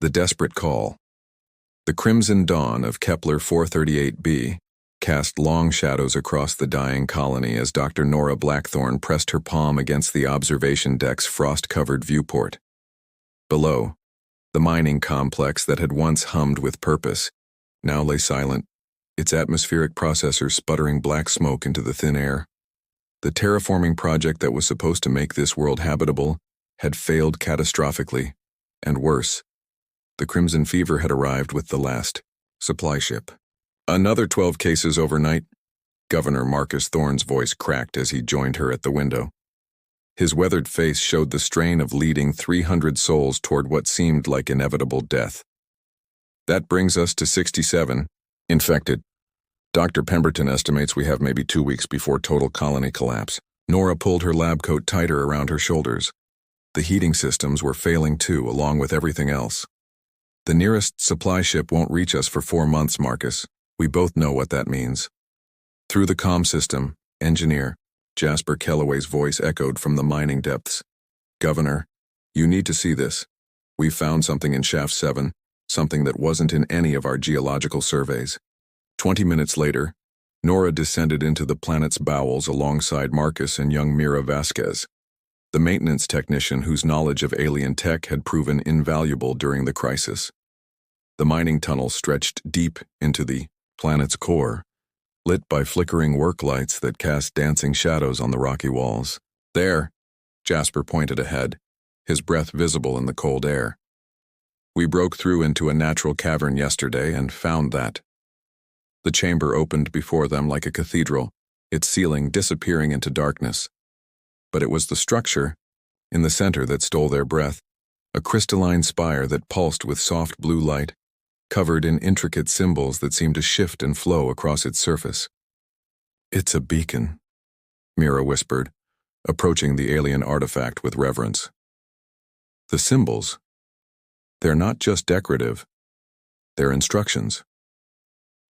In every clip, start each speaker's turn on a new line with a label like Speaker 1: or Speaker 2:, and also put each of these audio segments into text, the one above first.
Speaker 1: The desperate call. The crimson dawn of Kepler 438b cast long shadows across the dying colony as Dr. Nora Blackthorne pressed her palm against the observation deck's frost-covered viewport. Below, the mining complex that had once hummed with purpose now lay silent, its atmospheric processors sputtering black smoke into the thin air. The terraforming project that was supposed to make this world habitable had failed catastrophically, and worse, the Crimson Fever had arrived with the last supply ship. Another 12 cases overnight. Governor Marcus Thorne's voice cracked as he joined her at the window. His weathered face showed the strain of leading 300 souls toward what seemed like inevitable death. That brings us to 67 infected. Dr. Pemberton estimates we have maybe 2 weeks before total colony collapse. Nora pulled her lab coat tighter around her shoulders. The heating systems were failing too, along with everything else. The nearest supply ship won't reach us for 4 months, Marcus. We both know what that means. Through the comm system, Engineer Jasper Kellaway's voice echoed from the mining depths. Governor, you need to see this. We've found something in Shaft 7, something that wasn't in any of our geological surveys. 20 minutes later, Nora descended into the planet's bowels alongside Marcus and young Mira Vasquez, the maintenance technician whose knowledge of alien tech had proven invaluable during the crisis. The mining tunnel stretched deep into the planet's core, lit by flickering work lights that cast dancing shadows on the rocky walls. There, Jasper pointed ahead, his breath visible in the cold air. We broke through into a natural cavern yesterday and found that. The chamber opened before them like a cathedral, its ceiling disappearing into darkness. But it was the structure, in the center, that stole their breath, a crystalline spire that pulsed with soft blue light, covered in intricate symbols that seemed to shift and flow across its surface. It's a beacon, Mira whispered, approaching the alien artifact with reverence. The symbols, they're not just decorative, they're instructions.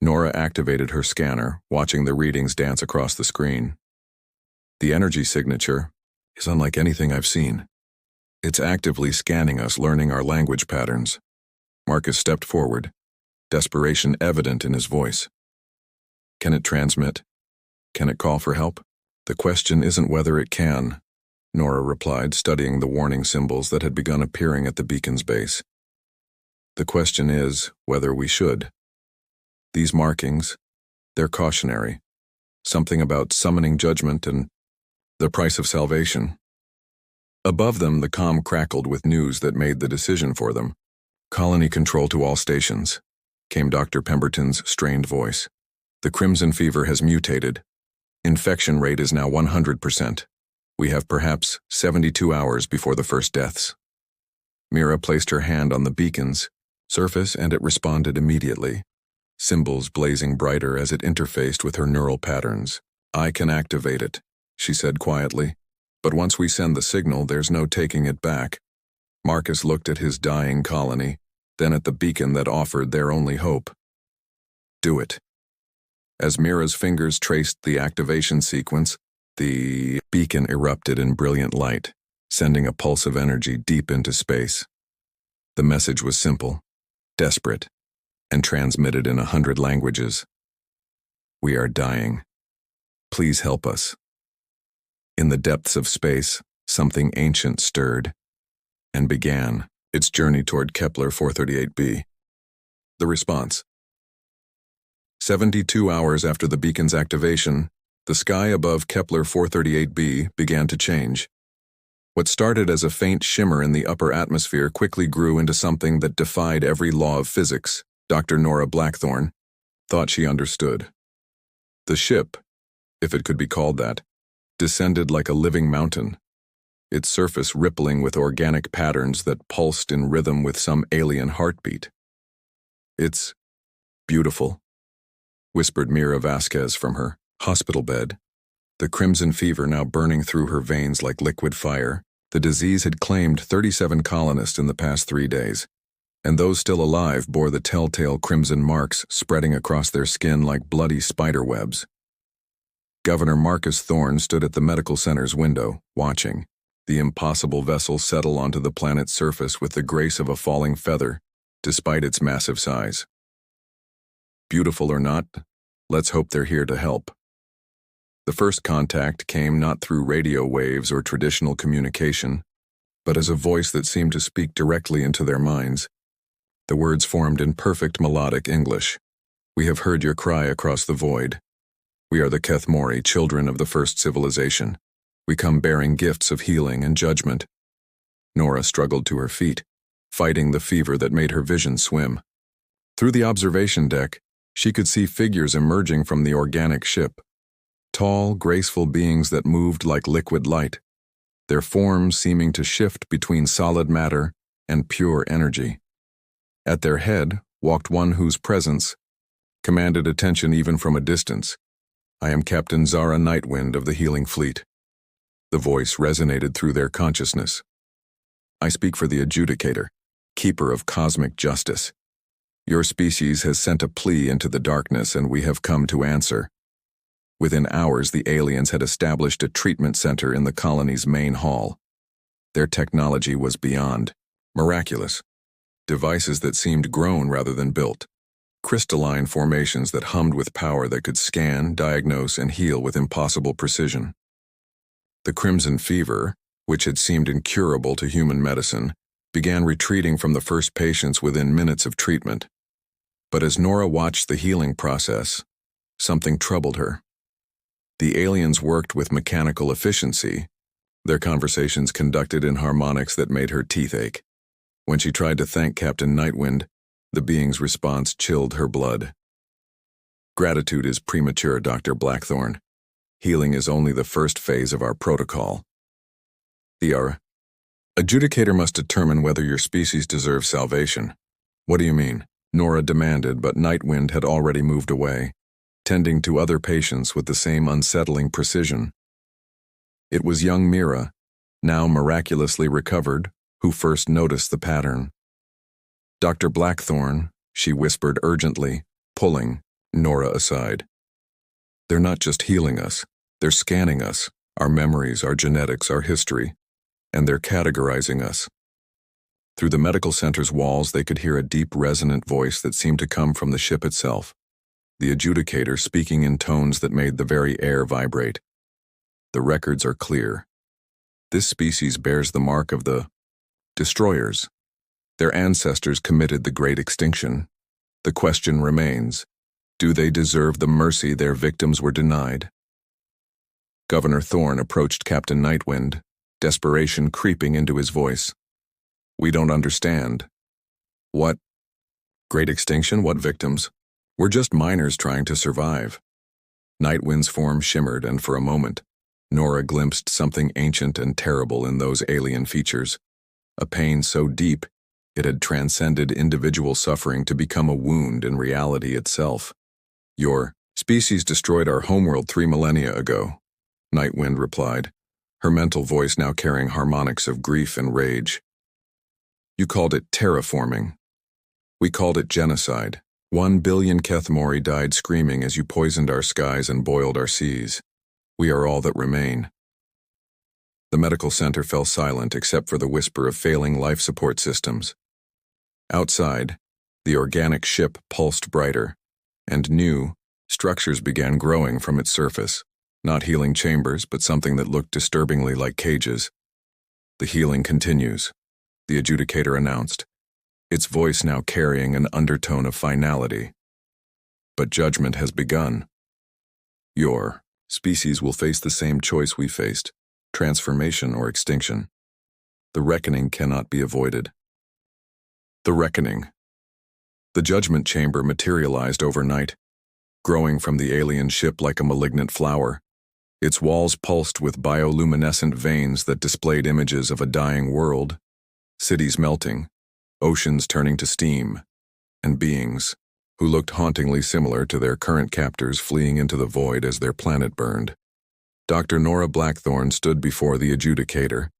Speaker 1: Nora activated her scanner, watching the readings dance across the screen. The energy signature is unlike anything I've seen. It's actively scanning us, learning our language patterns. Marcus stepped forward, desperation evident in his voice. Can it transmit? Can it call for help? The question isn't whether it can, Nora replied, studying the warning symbols that had begun appearing at the beacon's base. The question is whether we should. These markings, they're cautionary. Something about summoning judgment and the price of salvation. Above them, the comm crackled with news that made the decision for them. Colony control to all stations, came Dr. Pemberton's strained voice. The Crimson Fever has mutated. Infection rate is now 100%. We have perhaps 72 hours before the first deaths. Mira placed her hand on the beacon's surface and it responded immediately, symbols blazing brighter as it interfaced with her neural patterns. I can activate it, she said quietly, but once we send the signal, there's no taking it back. Marcus looked at his dying colony, then at the beacon that offered their only hope. Do it. As Mira's fingers traced the activation sequence, the beacon erupted in brilliant light, sending a pulse of energy deep into space. The message was simple, desperate, and transmitted in 100 languages. We are dying. Please help us. In the depths of space, something ancient stirred and began its journey toward Kepler 438b. The response. 72 hours after the beacon's activation, the sky above Kepler 438b began to change. What started as a faint shimmer in the upper atmosphere quickly grew into something that defied every law of physics. Dr. Nora Blackthorne thought she understood. The ship, if it could be called that, descended like a living mountain, its surface rippling with organic patterns that pulsed in rhythm with some alien heartbeat. It's beautiful, whispered Mira Vasquez from her hospital bed, the crimson fever now burning through her veins like liquid fire. The disease had claimed 37 colonists in the past 3 days, and those still alive bore the telltale crimson marks spreading across their skin like bloody spider webs. Governor Marcus Thorne stood at the medical center's window, watching the impossible vessel settle onto the planet's surface with the grace of a falling feather. despite its massive size. Beautiful or not, let's hope they're here to help. The first contact came not through radio waves or traditional communication, but as a voice that seemed to speak directly into their minds. The words formed in perfect melodic English. "We have heard your cry across the void. We are the Kethmori, children of the first civilization. We come bearing gifts of healing and judgment." Nora struggled to her feet, fighting the fever that made her vision swim. Through the observation deck, she could see figures emerging from the organic ship. Tall, graceful beings that moved like liquid light, their forms seeming to shift between solid matter and pure energy. At their head walked one whose presence commanded attention even from a distance. "I am Captain Zara Nightwind of the Healing Fleet." The voice resonated through their consciousness. "I speak for the Adjudicator, keeper of cosmic justice. Your species has sent a plea into the darkness, and we have come to answer." Within hours, the aliens had established a treatment center in the colony's main hall. Their technology was beyond miraculous. Devices that seemed grown rather than built. Crystalline formations that hummed with power that could scan, diagnose, and heal with impossible precision. The crimson fever, which had seemed incurable to human medicine, began retreating from the first patients within minutes of treatment. But as Nora watched the healing process, something troubled her. The aliens worked with mechanical efficiency, their conversations conducted in harmonics that made her teeth ache. When she tried to thank Captain Nightwind, the being's response chilled her blood. "Gratitude is premature, Dr. Blackthorn. Healing is only the first phase of our protocol. The Adjudicator must determine whether your species deserves salvation." "What do you mean?" Nora demanded, but Nightwind had already moved away, tending to other patients with the same unsettling precision. It was young Mira, now miraculously recovered, who first noticed the pattern. "Dr. Blackthorn," she whispered urgently, pulling Nora aside. "They're not just healing us, they're scanning us, our memories, our genetics, our history, and they're categorizing us." Through the medical center's walls, they could hear a deep, resonant voice that seemed to come from the ship itself. The Adjudicator speaking in tones that made the very air vibrate. "The records are clear. This species bears the mark of the Destroyers. Their ancestors committed the Great Extinction. The question remains, do they deserve the mercy their victims were denied?" Governor Thorne approached Captain Nightwind, desperation creeping into his voice. "We don't understand." "What? Great Extinction? What victims? We're just miners trying to survive." Nightwind's form shimmered, and for a moment, Nora glimpsed something ancient and terrible in those alien features. A pain so deep, it had transcended individual suffering to become a wound in reality itself. "Your species destroyed our homeworld 3 millennia ago," Nightwind replied, her mental voice now carrying harmonics of grief and rage. "You called it terraforming. We called it genocide. 1 billion Kethmori died screaming as you poisoned our skies and boiled our seas. We are all that remain." The medical center fell silent except for the whisper of failing life support systems. Outside, the organic ship pulsed brighter, and new structures began growing from its surface, not healing chambers, but something that looked disturbingly like cages. "The healing continues," the Adjudicator announced, its voice now carrying an undertone of finality. "But judgment has begun. Your species will face the same choice we faced, transformation or extinction. The reckoning cannot be avoided." The reckoning. The judgment chamber materialized overnight, growing from the alien ship like a malignant flower. Its walls pulsed with bioluminescent veins that displayed images of a dying world, cities melting, oceans turning to steam, and beings who looked hauntingly similar to their current captors fleeing into the void as their planet burned. Dr. Nora Blackthorn stood before the Adjudicator,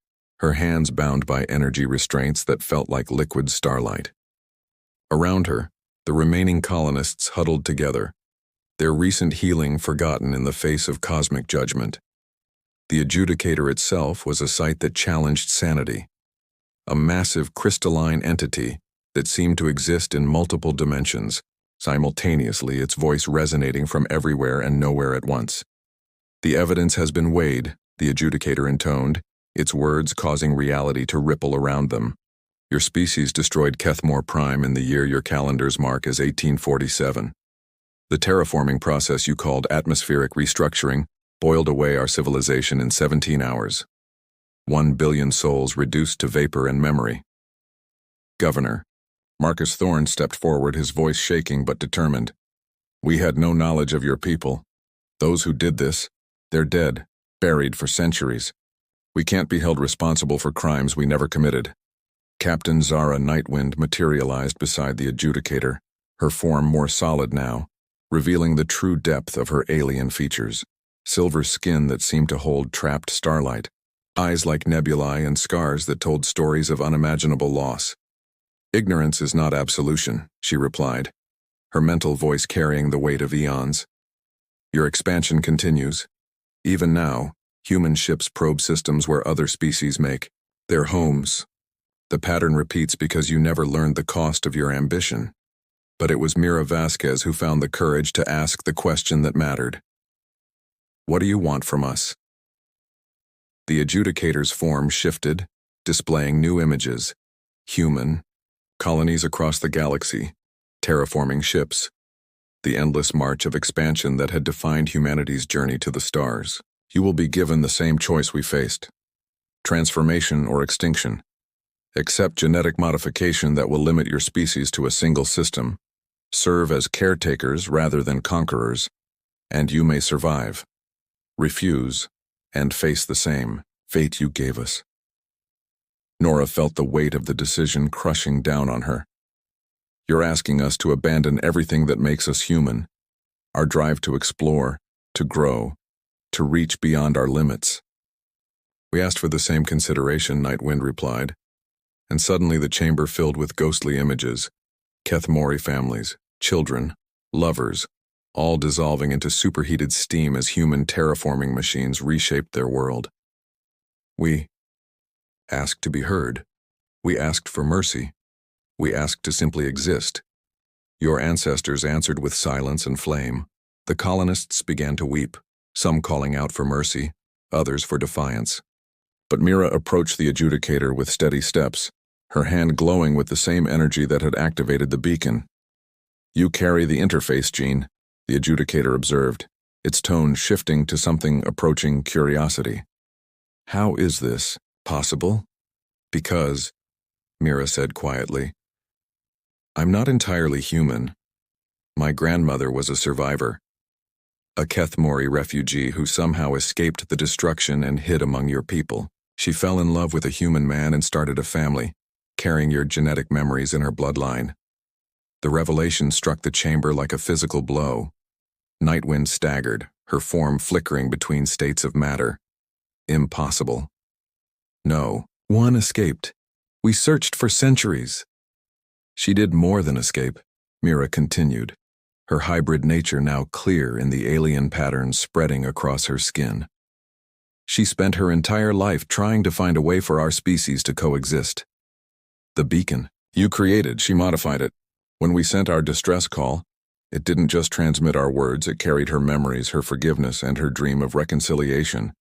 Speaker 1: her hands bound by energy restraints that felt like liquid starlight. Around her, the remaining colonists huddled together, their recent healing forgotten in the face of cosmic judgment. The Adjudicator itself was a sight that challenged sanity. A massive crystalline entity that seemed to exist in multiple dimensions, simultaneously its voice resonating from everywhere and nowhere at once. The evidence has been weighed, the adjudicator intoned, its words causing reality to ripple around them. Your species destroyed Kethmore Prime in the year your calendars mark as 1847. The terraforming process you called atmospheric restructuring boiled away our civilization in 17 hours. 1 billion souls reduced to vapor and memory. Governor. Marcus Thorne stepped forward, his voice shaking but determined. We had no knowledge of your people. Those who did this, they're dead, buried for centuries. We can't be held responsible for crimes we never committed. Captain Zara Nightwind materialized beside the adjudicator, her form more solid now, revealing the true depth of her alien features. Silver skin that seemed to hold trapped starlight, eyes like nebulae and scars that told stories of unimaginable loss. Ignorance is not absolution, she replied, her mental voice carrying the weight of eons. Your expansion continues. Even now, human ships probe systems where other species make their homes. The pattern repeats because you never learned the cost of your ambition. But it was Mira Vasquez who found the courage to ask the question that mattered. What do you want from us? The adjudicator's form shifted, displaying new images. Human, colonies across the galaxy, terraforming ships, the endless march of expansion that had defined humanity's journey to the stars. You will be given the same choice we faced. Transformation or extinction. Accept genetic modification that will limit your species to a single system. Serve as caretakers rather than conquerors, and you may survive. Refuse, and face the same fate you gave us. Nora felt the weight of the decision crushing down on her. You're asking us to abandon everything that makes us human, our drive to explore, to grow, to reach beyond our limits. We asked for the same consideration, Nightwind replied, and suddenly the chamber filled with ghostly images, Kethmori families, children, lovers, all dissolving into superheated steam as human terraforming machines reshaped their world. We asked to be heard. We asked for mercy. We asked to simply exist. Your ancestors answered with silence and flame. The colonists began to weep, some calling out for mercy, others for defiance. But Mira approached the adjudicator with steady steps, her hand glowing with the same energy that had activated the beacon. You carry the interface gene, the adjudicator observed, its tone shifting to something approaching curiosity. How is this possible? Because, Mira said quietly, I'm not entirely human. My grandmother was a survivor, a Kethmori refugee who somehow escaped the destruction and hid among your people. She fell in love with a human man and started a family, carrying your genetic memories in her bloodline. The revelation struck the chamber like a physical blow. Nightwind staggered, her form flickering between states of matter. Impossible. No, one escaped. We searched for centuries. She did more than escape, Mira continued, her hybrid nature now clear in the alien patterns spreading across her skin. She spent her entire life trying to find a way for our species to coexist. The beacon you created, she modified it. When we sent our distress call, it didn't just transmit our words, it carried her memories, her forgiveness, and her dream of reconciliation.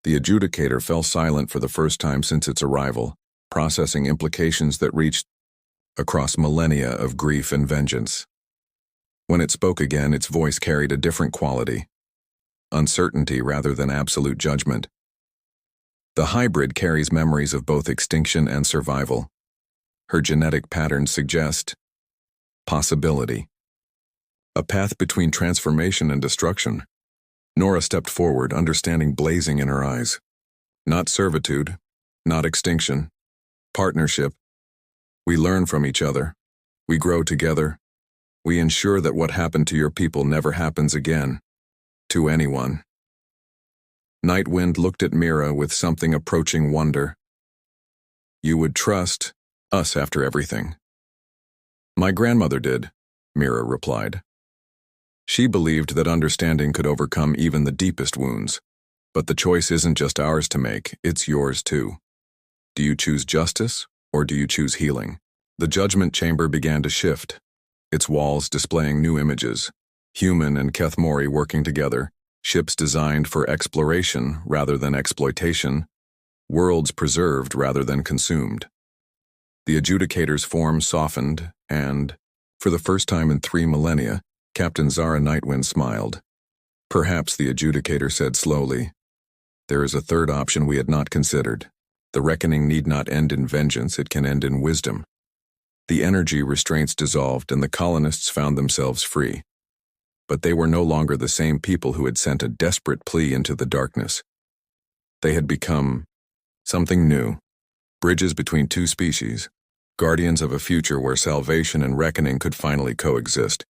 Speaker 1: The adjudicator fell silent for the first time since its arrival, processing implications that reached across millennia of grief and vengeance. When it spoke again, its voice carried a different quality. Uncertainty rather than absolute judgment. The hybrid carries memories of both extinction and survival. Her genetic patterns suggest possibility. A path between transformation and destruction. Nora stepped forward, understanding blazing in her eyes. Not servitude, not extinction. Partnership. We learn from each other. We grow together. We ensure that what happened to your people never happens again. To anyone. Nightwind looked at Mira with something approaching wonder. You would trust us after everything. My grandmother did, Mira replied. She believed that understanding could overcome even the deepest wounds. But the choice isn't just ours to make, it's yours too. Do you choose justice, or do you choose healing? The judgment chamber began to shift, its walls displaying new images. Human and Kethmori working together, ships designed for exploration rather than exploitation, worlds preserved rather than consumed. The adjudicator's form softened, and, for the first time in 3 millennia, Captain Zara Nightwind smiled. Perhaps, the adjudicator said slowly, there is a third option we had not considered. The reckoning need not end in vengeance, it can end in wisdom. The energy restraints dissolved and the colonists found themselves free. But they were no longer the same people who had sent a desperate plea into the darkness. They had become something new, bridges between two species, guardians of a future where salvation and reckoning could finally coexist.